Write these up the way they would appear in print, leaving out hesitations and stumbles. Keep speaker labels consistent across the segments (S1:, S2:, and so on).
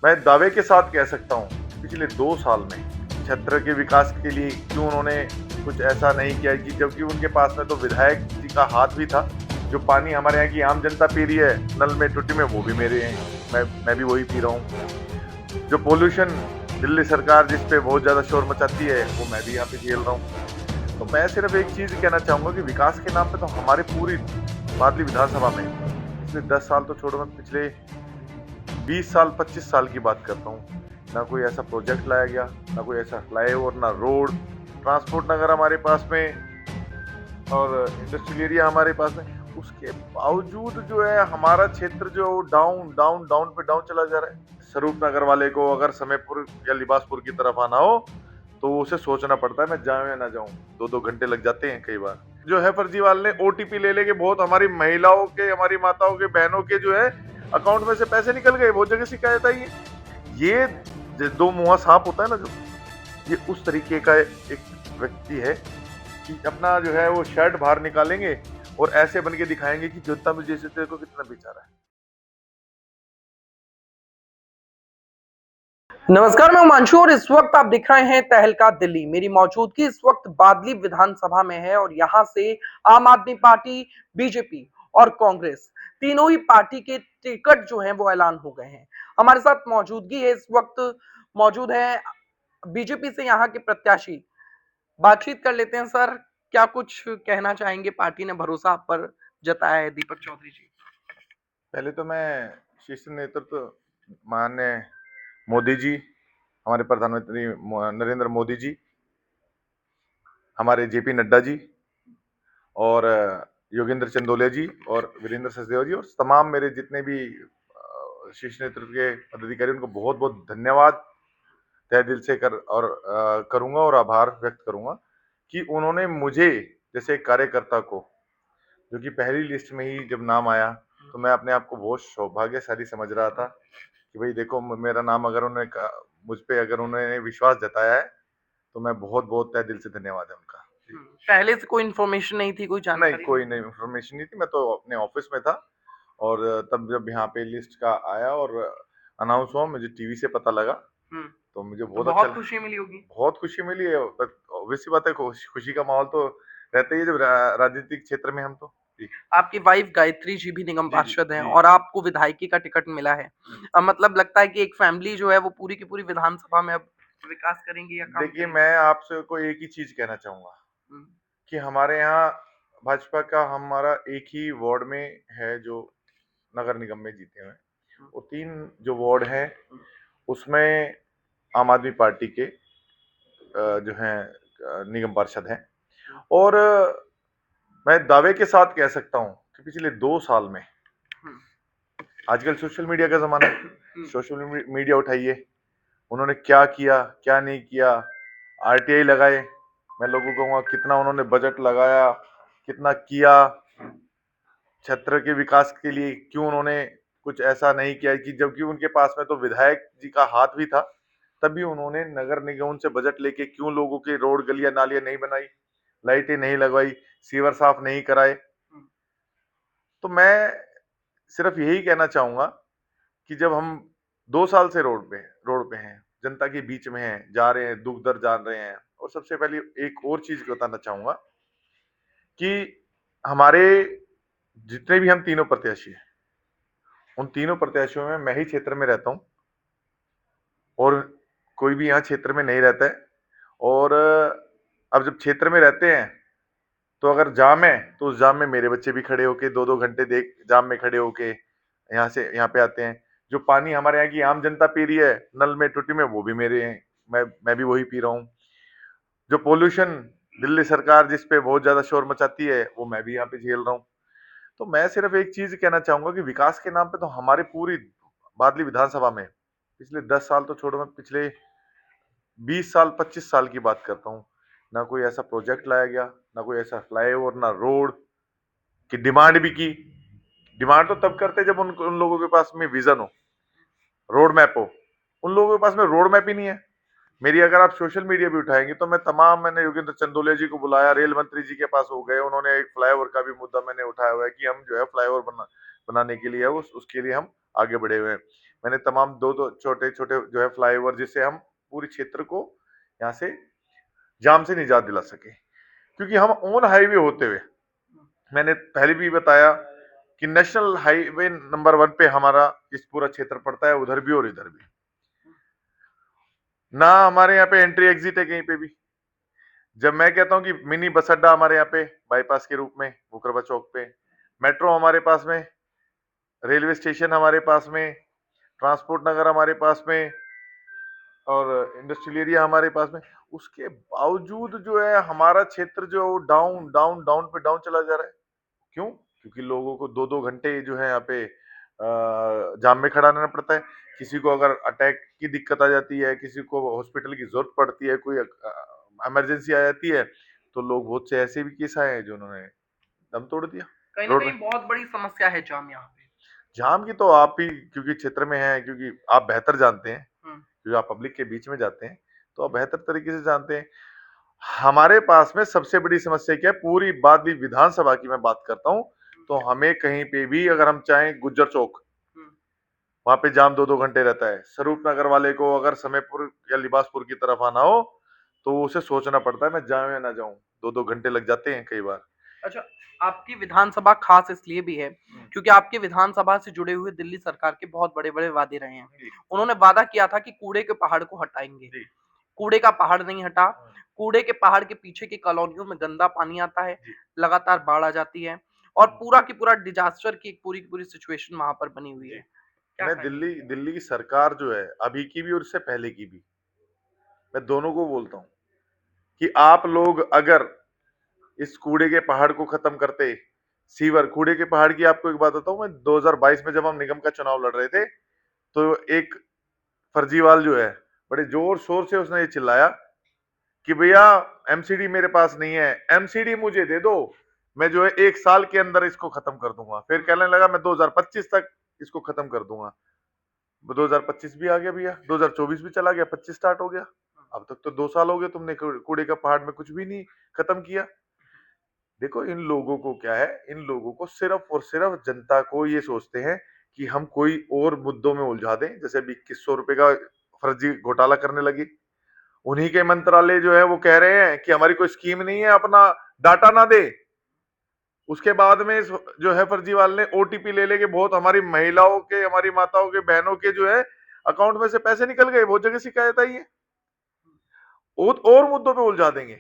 S1: मैं दावे के साथ कह सकता हूँ, पिछले 2 साल में क्षेत्र के विकास के लिए क्यों उन्होंने कुछ ऐसा नहीं किया कि जबकि उनके पास में तो विधायक जी का हाथ भी था। जो पानी हमारे यहाँ की आम जनता पी रही है, नल में, टूटी में, वो भी मेरे हैं। मैं भी वही पी रहा हूँ। जो पॉल्यूशन दिल्ली सरकार जिस पे बहुत ज़्यादा शोर मचाती है, वो मैं भी यहाँ पे झेल रहा हूँ। तो मैं सिर्फ एक चीज़ कहना चाहूँगा कि विकास के नाम पे तो हमारी पूरी बादली विधानसभा में पिछले 10 साल तो छोड़ो, मैं पिछले 20 साल 25 साल की बात करता हूँ, ना कोई ऐसा प्रोजेक्ट लाया गया, ना कोई ऐसा फ्लाईओवर, ना रोड, ट्रांसपोर्ट नगर हमारे पास में और इंडस्ट्रियल एरिया हमारे पास में। उसके बावजूद जो है हमारा क्षेत्र जो डाउन डाउन डाउन पे डाउन चला जा रहा है। स्वरूप नगर वाले को अगर समयपुर या लिबासपुर की तरफ आना हो तो उसे सोचना पड़ता है मैं जाऊं या ना जाऊं। 2-2 घंटे लग जाते हैं कई बार। जो है फर्जीवाल ने ओटीपी ले लेके बहुत हमारी महिलाओं के, हमारी माताओं के, बहनों के जो है अकाउंट में से पैसे निकल गए। बहुत जगह शिकायत आई है। ये दो मुंहा सांप होता है ना, जो ये उस तरीके का एक व्यक्ति है कि अपना जो है वो शर्ट बाहर निकालेंगे और ऐसे बन के दिखाएंगे कि जनता में जैसे तेरे को कितना बेचारा है।
S2: नमस्कार, मैं हिमांशु और इस वक्त आप दिख रहे हैं तहलका दिल्ली। मेरी मौजूदगी इस वक्त बादली विधानसभा में है और यहां से आम आदमी पार्टी, बीजेपी और कांग्रेस तीनों ही पार्टी के टिकट जो हैं वो ऐलान हो गए हैं। हमारे साथ मौजूदगी है, इस वक्त मौजूद है बीजेपी से यहाँ के प्रत्याशी। बातचीत कर लेते हैं। सर, क्या कुछ कहना चाहेंगे? पार्टी ने भरोसा आप पर जताया है, दीपक चौधरी जी।
S1: पहले तो मैं शीर्ष नेतृत्व माननीय मोदी जी, हमारे प्रधानमंत्री नरेंद्र मोदी जी, हमारे जेपी नड्डा जी और योगेंद्र चंदोले जी और वीरेंद्र सचदेवा जी और तमाम मेरे जितने भी शीर्ष नेतृत्व के पदाधिकारी, उनको बहुत बहुत धन्यवाद तहे दिल से करूंगा और आभार व्यक्त करूंगा कि उन्होंने मुझे जैसे एक कार्यकर्ता को, जो कि पहली लिस्ट में ही जब नाम आया तो मैं अपने आप को बहुत सौभाग्यशाली समझ रहा था कि भाई देखो, मेरा नाम अगर उन्होंने मुझ पे अगर उन्होंने विश्वास जताया है तो मैं बहुत बहुत तहे दिल से धन्यवाद है उनका।
S2: पहले से कोई इन्फॉर्मेशन नहीं थी, कोई
S1: नहीं,
S2: जानकारी
S1: कोई
S2: नहीं?
S1: नहीं इन्फॉर्मेशन नहीं थी। मैं तो अपने ऑफिस में था और तब जब यहाँ पे लिस्ट का आया और अनाउंस हुआ, मुझे टीवी से पता लगा तो मुझे
S2: तो
S1: बहुत अच्छा
S2: बहुत
S1: लगा।
S2: खुशी मिली होगी।
S1: बहुत खुशी मिली है। ऑब्वियस सी बात है, खुशी का माहौल तो रहता ही है जब राजनीतिक क्षेत्र में हम तो। जी।
S2: आपकी वाइफ गायत्री जी भी निगम
S1: जी जी
S2: पार्षद हैं
S1: जी।
S2: और आपको विधायकी का टिकट मिला है। मतलब लगता है कि एक फैमिली जो है वो पूरी की पूरी विधानसभा में अब विकास करेंगी या काम
S1: देखिए,
S2: करेंगी?
S1: मैं आपसे को एक ही चीज कहना चाहूंगा
S2: हम्म,
S1: कि हमारे यहाँ भाजपा का हमारा एक ही वार्ड में है जो नगर निगम में जीते हुए हैं। वो 3 जो वार्ड हैं उसमें आम आदमी पार्टी के जो हैं निगम पार्षद हैं और मैं दावे के साथ कह सकता हूँ कि पिछले 2 साल में, आजकल सोशल मीडिया का जमाना है, सोशल मीडिया उठाइए, उन्होंने क्या किया, क्या नहीं किया, आरटीआई लगाए, मैं लोगों को कहूँगा कितना उन्होंने बजट लगाया, कितना किया, क्षेत्र के विकास के लिए क्यों उन्होंने कुछ ऐसा नहीं किया कि जबकि उनके पास में तो विधायक जी का हाथ भी था, तभी उन्होंने नगर निगम से बजट लेके क्यों लोगों के रोड, गलियां, नालियां नहीं बनाई, लाइटें नहीं लगवाई, सीवर साफ नहीं कराए। तो मैं सिर्फ यही कहना चाहूंगा कि जब हम 2 साल से रोड पे हैं, जनता के बीच में हैं, जा रहे हैं, दुख दर्द जान रहे हैं। और सबसे पहले एक और चीज बताना चाहूंगा कि हमारे जितने भी हम तीनों प्रत्याशी हैं, उन तीनों प्रत्याशियों में मैं ही क्षेत्र में रहता हूँ और कोई भी यहाँ क्षेत्र में नहीं रहता है। और अब जब क्षेत्र में रहते हैं तो अगर जाम है तो उस जाम में मेरे बच्चे भी खड़े होके 2-2 घंटे देख जाम में खड़े होके यहाँ से यहाँ पे आते हैं। जो पानी हमारे यहाँ की आम जनता पी रही है, नल में, टूटी में, वो भी मेरे हैं। मैं भी वही पी रहा हूँ। जो पॉल्यूशन दिल्ली सरकार जिस पे बहुत ज्यादा शोर मचाती है, वो मैं भी यहाँ पे झेल रहा हूँ। तो मैं सिर्फ एक चीज कहना चाहूंगा कि विकास के नाम पे तो हमारी पूरी बादली विधानसभा में पिछले 10 साल तो छोड़ो, मैं पिछले 20 साल 25 साल की बात करता हूँ, ना कोई ऐसा प्रोजेक्ट लाया गया, ना कोई ऐसा फ्लाईओवर, ना रोड की डिमांड भी की। डिमांड तो तब करते जब उन लोगों के पास में विजन हो, रोड मैप हो। उन लोगों के पास में रोड मैप ही नहीं है। मेरी अगर आप सोशल मीडिया भी उठाएंगे तो मैंने योगेंद्र चंदोले जी को बुलाया, रेल मंत्री जी के पास हो गए, उन्होंने एक फ्लाईओवर का भी मुद्दा मैंने उठाया हुआ है कि हम जो है फ्लाईओवर बनाने के लिए उसके लिए हम आगे बढ़े हुए हैं। मैंने तमाम दो दो छोटे छोटे जो है फ्लाईओवर, जिससे हम पूरे क्षेत्र को यहाँ से जाम से निजात दिला सके। क्योंकि हम ऑन हाईवे होते हुए, मैंने पहले भी बताया कि नेशनल हाईवे नंबर 1 पे हमारा इस पूरा क्षेत्र पड़ता है, उधर भी और इधर भी। ना हमारे यहाँ पे एंट्री एग्जिट है कहीं पे भी। जब मैं कहता हूँ कि मिनी बस अड्डा हमारे यहाँ पे बाईपास के रूप में मुकरबा चौक पे, मेट्रो हमारे पास में, रेलवे स्टेशन हमारे पास में, ट्रांसपोर्ट नगर हमारे पास में और इंडस्ट्रियल एरिया हमारे पास में, उसके बावजूद जो है हमारा क्षेत्र जो डाउन डाउन डाउन पे डाउन चला जा रहा है। क्यों? क्योंकि लोगों को 2-2 घंटे जो है यहाँ पे जाम में खड़ा रहना पड़ता है। किसी को अगर अटैक की दिक्कत आ जाती है, किसी को हॉस्पिटल की जरूरत पड़ती है, कोई इमरजेंसी आ जाती है, तो लोग बहुत से ऐसे भी केस आए हैं जो उन्होंने दम तोड़ दिया
S2: कहीं ना
S1: रोड
S2: कहीं
S1: में।
S2: बहुत बड़ी समस्या है जाम यहाँ पे।
S1: जाम की तो आप ही क्योंकि क्षेत्र में हैं, क्योंकि आप बेहतर जानते हैं, क्योंकि आप पब्लिक के बीच में जाते हैं, तो आप बेहतर तरीके से जानते हैं। हमारे पास में सबसे बड़ी समस्या क्या है, पूरी बादली विधानसभा की मैं बात करता हूँ, तो हमें कहीं पे भी अगर हम चाहें गुज्जर चौक, वहां पे जाम 2-2 घंटे रहता है। स्वरूप नगर वाले को अगर समयपुर या लिबासपुर की तरफ आना हो, तो उसे सोचना पड़ता है मैं जाऊं या ना जाऊं, 2-2 घंटे लग जाते हैं कई बार।
S2: अच्छा, आपकी विधानसभा खास इसलिए भी है क्योंकि आपकी विधानसभा से जुड़े हुए दिल्ली सरकार के बहुत बड़े-बड़े वादे रहे हैं। उन्होंने वादा किया था कि कूड़े के पहाड़ को हटाएंगे।
S1: जी।
S2: कूड़े का पहाड़ नहीं हटा। कूड़े के पहाड़ के पीछे की कॉलोनियों में गंदा पानी आता है,
S1: जी।
S2: लगातार बाढ़ आ जाती है और पूरा की पूरा डिजास्टर की एक पूरी सिचुएशन वहां पर बनी हुई है। क्या
S1: मैं
S2: कहेंगे?
S1: दिल्ली दिल्ली की सरकार जो है अभी की भी और इससे पहले की भी, मैं दोनों को बोलता हूँ कि आप लोग अगर इस कूड़े के पहाड़ को खत्म करते, सीवर कूड़े के पहाड़ की आपको एक बात बताऊं, मैं 2022 में जब हम निगम का चुनाव लड़ रहे थे, तो एक फर्जीवाल जो है बड़े जोर शोर से उसने ये चिल्लाया कि भैया एमसीडी मेरे पास नहीं है, एमसीडी मुझे दे दो, मैं जो है 1 साल के अंदर इसको खत्म कर दूंगा। फिर कहने लगा मैं 2025 तक इसको खत्म कर दूंगा। 2025 भी आ गया भैया, 2024 भी चला गया, 25 स्टार्ट हो गया। अब तक तो 2 साल हो गए, तुमने कूड़े का पहाड़ में कुछ भी नहीं खत्म किया। देखो इन लोगों को क्या है, इन लोगों को सिर्फ और सिर्फ जनता को ये सोचते हैं कि हम कोई और मुद्दों में उलझा दें। जैसे अभी 2100 रुपए का फर्जी घोटाला करने लगी, उन्हीं के मंत्रालय जो है वो कह रहे हैं कि हमारी कोई स्कीम नहीं है, अपना डाटा ना दे। उसके बाद में जो है फर्जीवाल ने ओटीपी ले लेके बहुत हमारी महिलाओं के, हमारी माताओं के, बहनों के जो है अकाउंट में से पैसे निकल गए। बहुत जगह शिकायत आई है, और मुद्दों पे उलझा देंगे।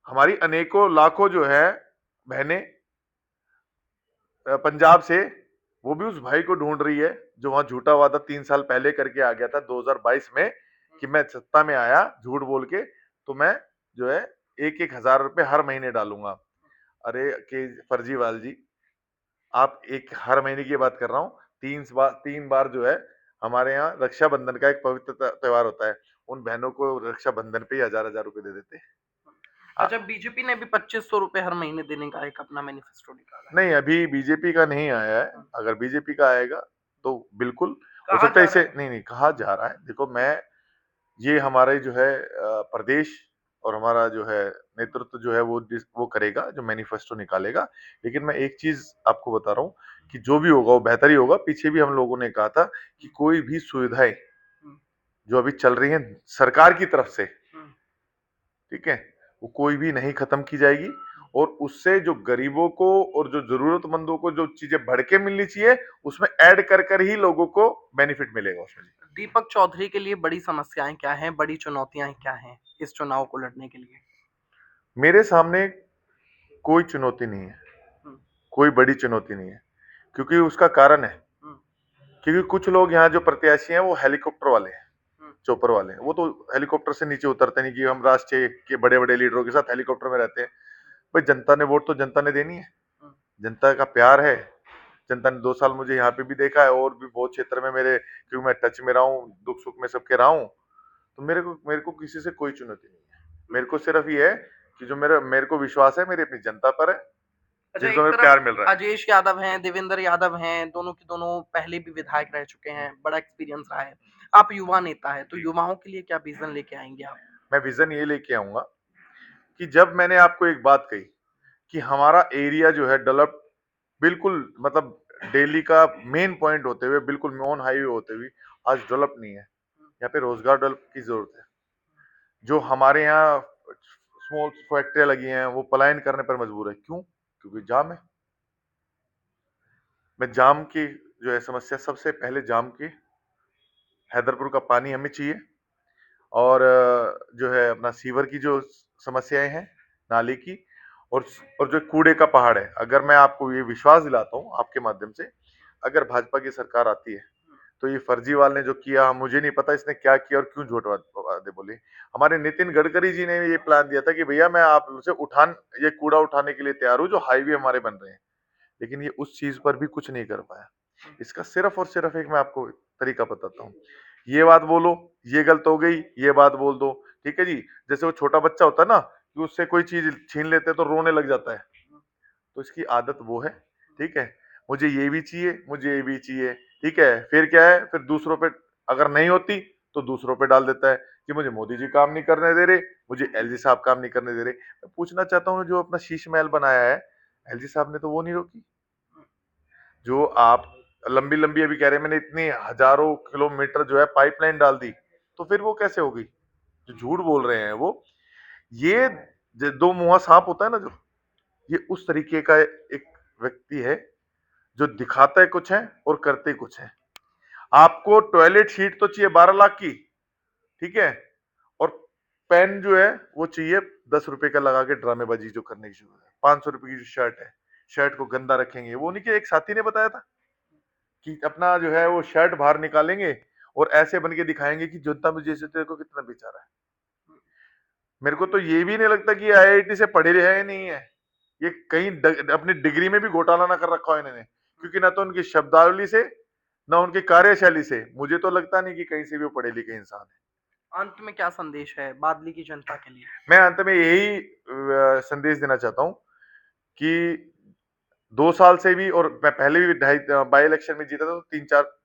S1: हमारी अनेकों लाखों जो है बहनें पंजाब से, वो भी उस भाई को ढूंढ रही है जो वहां झूठा वादा 3 साल पहले करके आ गया था 2022 में कि मैं सत्ता में आया झूठ बोल के, तो मैं जो है 1-1 हजार रुपए हर महीने डालूंगा। अरे के फर्जीवाल जी, आप एक हर महीने की बात कर रहा हूँ, 3 बार जो है हमारे यहाँ रक्षाबंधन का एक पवित्र त्योहार होता है, उन बहनों को रक्षाबंधन पे 1000-1000 रुपए दे देते हैं।
S2: अच्छा, बीजेपी ने भी 2500 रुपए हर महीने देने का एक अपना मैनिफेस्टो निकाला है।
S1: नहीं, अभी बीजेपी का नहीं आया है। अगर बीजेपी का आएगा तो बिल्कुल हो
S2: कहा
S1: सकता
S2: जा
S1: है।
S2: रहा
S1: इसे
S2: है।
S1: नहीं नहीं कहा जा रहा है। देखो मैं, ये हमारे जो है प्रदेश और हमारा जो है नेतृत्व जो है वो करेगा, जो मैनिफेस्टो निकालेगा। लेकिन मैं एक चीज आपको बता रहा हूँ कि जो भी होगा वो बेहतर ही होगा। पीछे भी हम लोगों ने कहा था कि कोई भी सुविधाएं जो अभी चल रही हैं सरकार की तरफ से, ठीक है, वो कोई भी नहीं खत्म की जाएगी। और उससे जो गरीबों को और जो जरूरतमंदों को जो चीजें बढ़ के मिलनी चाहिए, उसमें ऐड कर ही लोगों को बेनिफिट मिलेगा उसमें।
S2: दीपक चौधरी के लिए बड़ी समस्याएं क्या हैं, बड़ी चुनौतियां क्या हैं इस चुनाव को लड़ने के लिए?
S1: मेरे सामने कोई चुनौती नहीं है, कोई बड़ी चुनौती नहीं है, क्योंकि उसका कारण है, क्योंकि कुछ लोग यहाँ जो प्रत्याशी हैं वो हेलीकॉप्टर वाले हैं, चौपर वाले हैं। वो तो हेलीकॉप्टर से नीचे उतरते नहीं कि हम राष्ट्रीय के बड़े बड़े लीडरों के साथ हेलीकॉप्टर में रहते हैं। भाई जनता ने वोट तो जनता ने देनी है, जनता का प्यार है। जनता ने 2 साल मुझे यहाँ पे भी देखा है और भी बहुत क्षेत्र में मेरे, क्योंकि मैं टच में रहा हूँ, दुख सुख में सबके रहा हूँ, तो मेरे को किसी से कोई चुनौती नहीं है। मेरे को सिर्फ ये है कि जो मेरे को विश्वास है मेरी अपनी जनता पर है,
S2: अच्छा,
S1: जिनको
S2: एक
S1: मेरे प्यार
S2: तरफ
S1: मिल रहा है।
S2: अजेश यादव हैं, देवेंद्र यादव हैं, दोनों के दोनों पहले भी विधायक रह चुके हैं, बड़ा एक्सपीरियंस रहा है। आप युवा नेता है, तो युवाओं के लिए क्या विजन लेके आएंगे आप?
S1: मैं विजन ये लेके आऊंगा कि जब मैंने आपको एक बात कही कि हमारा एरिया जो है डेवलप, बिल्कुल मतलब दिल्ली का मेन पॉइंट होते हुए, बिल्कुल ऑन हाईवे होते हुए आज डेवलप नहीं है। यहाँ पे रोजगार डेवलप की जरूरत है। जो हमारे यहाँ स्मॉल फैक्ट्रियां लगी हैं वो पलायन करने पर मजबूर है। क्यों? क्योंकि जाम है। मैं जाम की जो है समस्या, सबसे पहले जाम की, हैदरपुर का पानी हमें चाहिए, और जो है अपना सीवर की जो समस्याएं हैं, नाले की, और जो कूड़े का पहाड़ है। अगर मैं आपको ये विश्वास दिलाता हूँ आपके माध्यम से, अगर भाजपा की सरकार आती है तो ये फर्जीवाल ने जो किया, मुझे नहीं पता इसने क्या किया और क्यों झूठ वादे बोले। हमारे नितिन गडकरी जी ने ये प्लान दिया था कि भैया मैं आपसे ये कूड़ा उठाने के लिए तैयार हूँ जो हाईवे हमारे बन रहे हैं, लेकिन ये उस चीज पर भी कुछ नहीं कर पाया। इसका सिर्फ और सिर्फ एक मैं आपको तरीका बताता हूँ। ये बात बोलो, ये गलत हो गई, ये बात बोल दो, ठीक है जी। जैसे वो छोटा बच्चा होता है ना, कि उससे कोई चीज छीन लेते हैं तो रोने लग जाता है, तो इसकी आदत वो है। ठीक है, मुझे ये भी चाहिए, मुझे ये भी चाहिए, ठीक है। फिर क्या है, फिर दूसरों पे अगर नहीं होती तो दूसरों पे डाल देता है कि मुझे मोदी जी काम नहीं करने दे रहे, मुझे एलजी साहब काम नहीं करने दे रहे। मैं पूछना चाहता हूँ, जो अपना शीश महल बनाया है, एलजी साहब ने तो वो नहीं रोकी। जो आप लंबी लंबी अभी कह रहे हैं मैंने इतनी हजारों किलोमीटर जो है पाइपलाइन डाल दी, तो फिर वो कैसे होगी? जो झूठ बोल रहे हैं वो, ये दो मुंहा सांप होता है ना, जो ये उस तरीके का एक व्यक्ति है जो दिखाता है कुछ है और करते कुछ है। आपको टॉयलेट शीट तो चाहिए 12 लाख की, ठीक है, और पेन जो है वो चाहिए 10 रुपए का लगा के ड्रामेबाजी जो करने की जरूरत है। 500 रुपए की जो शर्ट है, शर्ट को गंदा रखेंगे। वो नहीं कि एक साथी ने बताया था कि अपना जो है वो शर्ट बाहर निकालेंगे और ऐसे बन के दिखाएंगे कि जनता मुझे जैसे तेरे को कितना बेचारा है। मेरे को तो ये भी नहीं लगता कि आईआईटी से पढ़े रहे हैं नहीं है, ये कहीं अपनी डिग्री में भी घोटाला ना कर रखा हो इन्होंने, क्योंकि ना तो उनकी शब्दावली से ना उनकी कार्यशैली से मुझे तो लगता नहीं कि कहीं से भी वो पढ़े लिखे इंसान है।
S2: अंत में क्या संदेश है बादली की जनता के लिए?
S1: मैं अंत में यही संदेश देना चाहता हूं कि 2 साल से भी, और मैं पहले भी बाई इलेक्शन में जीता था, तो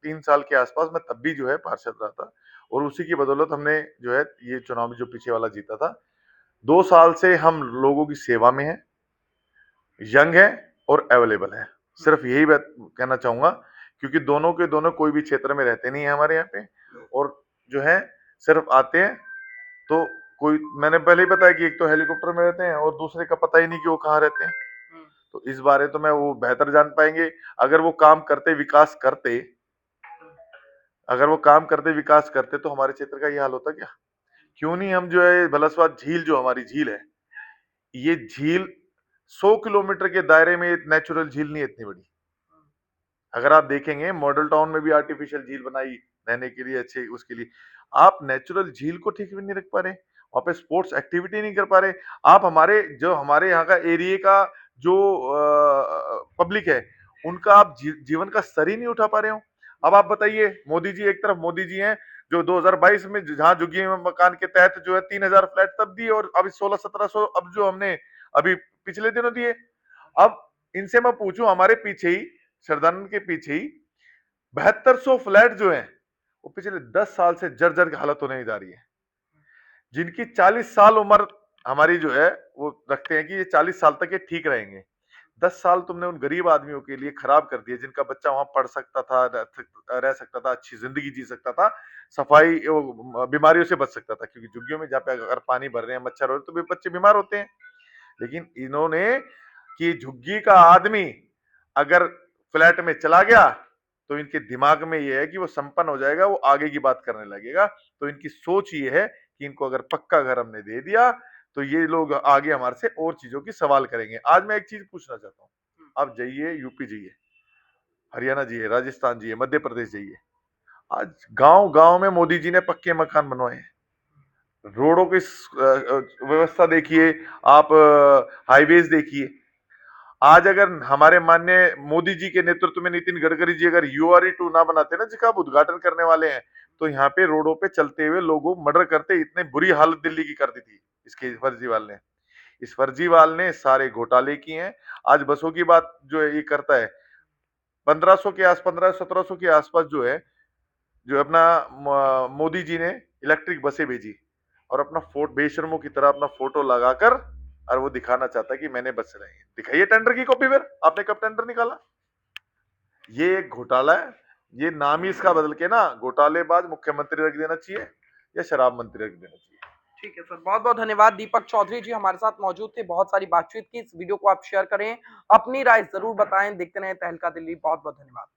S1: 3 साल के आसपास मैं तब भी जो है पार्षद रहा था, और उसी की बदौलत हमने जो है ये चुनाव जो पीछे वाला जीता था। 2 साल से हम लोगों की सेवा में है, यंग है और अवेलेबल है। सिर्फ यही बात कहना चाहूंगा, क्योंकि दोनों के दोनों कोई भी क्षेत्र में रहते नहीं है हमारे यहाँ पे, और जो है सिर्फ आते हैं तो कोई, मैंने पहले ही बताया कि एक तो हेलीकॉप्टर में रहते हैं और दूसरे का पता ही नहीं कि वो कहाँ रहते हैं। तो इस बारे तो मैं वो बेहतर जान पाएंगे। अगर वो काम करते, विकास करते, अगर वो काम करते विकास करते तो हमारे क्षेत्र का ये हाल होता क्या? क्यों नहीं हम जो है भलसवाद झील, जो हमारी झील है, ये झील 100 किलोमीटर के दायरे में नेचुरल झील नहीं है इतनी बड़ी। अगर आप देखेंगे मॉडल टाउन में भी आर्टिफिशियल झील बनाई रहने के लिए, अच्छे उसके लिए, आप नेचुरल झील को ठीक भी नहीं रख पा रहे, वहां पे स्पोर्ट्स एक्टिविटी नहीं कर पा रहे। आप हमारे यहाँ का एरिया का जो पब्लिक है, उनका आप जीवन का स्तर ही नहीं उठा पा रहे हो। अब आप बताइए, मोदी जी, एक तरफ मोदी जी हैं जो 2022 में जहां झुग्गी मकान के तहत जो है 3,000 फ्लैट तब दिए, और अभी 1600-1700 अब जो हमने अभी पिछले दिनों दिए। अब इनसे मैं पूछूं, हमारे पीछे ही, श्रद्धानंद के पीछे ही 7200 फ्लैट जो है वो पिछले 10 साल से जर्जर की हालत होने जा रही है। जिनकी 40 साल उम्र हमारी जो है वो रखते हैं कि ये 40 साल तक ये ठीक रहेंगे। 10 साल तुमने उन गरीब आदमियों के लिए खराब कर दिए, जिनका बच्चा वहां पढ़ सकता था, रह सकता था, अच्छी जिंदगी जी सकता था, सफाई बीमारियों से बच सकता था, क्योंकि झुग्गियों में जहाँ पे अगर पानी भर रहे हैं, मच्छर हो रहे, तो भी बच्चे बीमार होते हैं। लेकिन इन्होंने, कि झुग्गी का आदमी अगर फ्लैट में चला गया तो इनके दिमाग में ये है कि वो संपन्न हो जाएगा, वो आगे की बात करने लगेगा। तो इनकी सोच ये है कि इनको अगर पक्का घर हमने दे दिया तो ये लोग आगे हमारे से और चीजों की सवाल करेंगे। आज मैं एक चीज पूछना चाहता हूँ, आप जाइए यूपी, जाइए हरियाणा, जाइए राजस्थान, जाइए मध्य प्रदेश, जाइए, आज गांव गांव में मोदी जी ने पक्के मकान बनवाए हैं। रोडों की व्यवस्था देखिए, आप हाईवेज देखिए। आज अगर हमारे माननीय मोदी जी के नेतृत्व में नितिन गडकरी जी अगर यूआरई 2 ना बनाते ना, जिसका आप उद्घाटन करने वाले हैं, तो यहाँ पे रोडों पे चलते हुए लोगों मर्डर करते, इतने बुरी हालत दिल्ली की कर दी थी इसके फर्जीवाल ने। इस फर्जीवाल ने सारे घोटाले किए हैं। आज बसों की बात जो है ये करता है, 1500 के आस 1500-1700 के आसपास जो है, जो अपना मोदी जी ने इलेक्ट्रिक बसें भेजी, और अपना बेशर्मों की तरह अपना फोटो लगाकर, और वो दिखाना चाहता है कि मैंने बस चलाई है। दिखाइए टेंडर की कॉपी, फिर आपने कब टेंडर निकाला? ये एक घोटाला है। ये नाम ही इसका बदल के ना घोटालेबाज मुख्यमंत्री रख देना चाहिए या शराब मंत्री रख देना चाहिए।
S2: ठीक है सर, बहुत बहुत धन्यवाद। दीपक चौधरी जी हमारे साथ मौजूद थे, बहुत सारी बातचीत की। इस वीडियो को आप शेयर करें, अपनी राय जरूर बताएं। देखते रहें तहलका दिल्ली। बहुत बहुत धन्यवाद।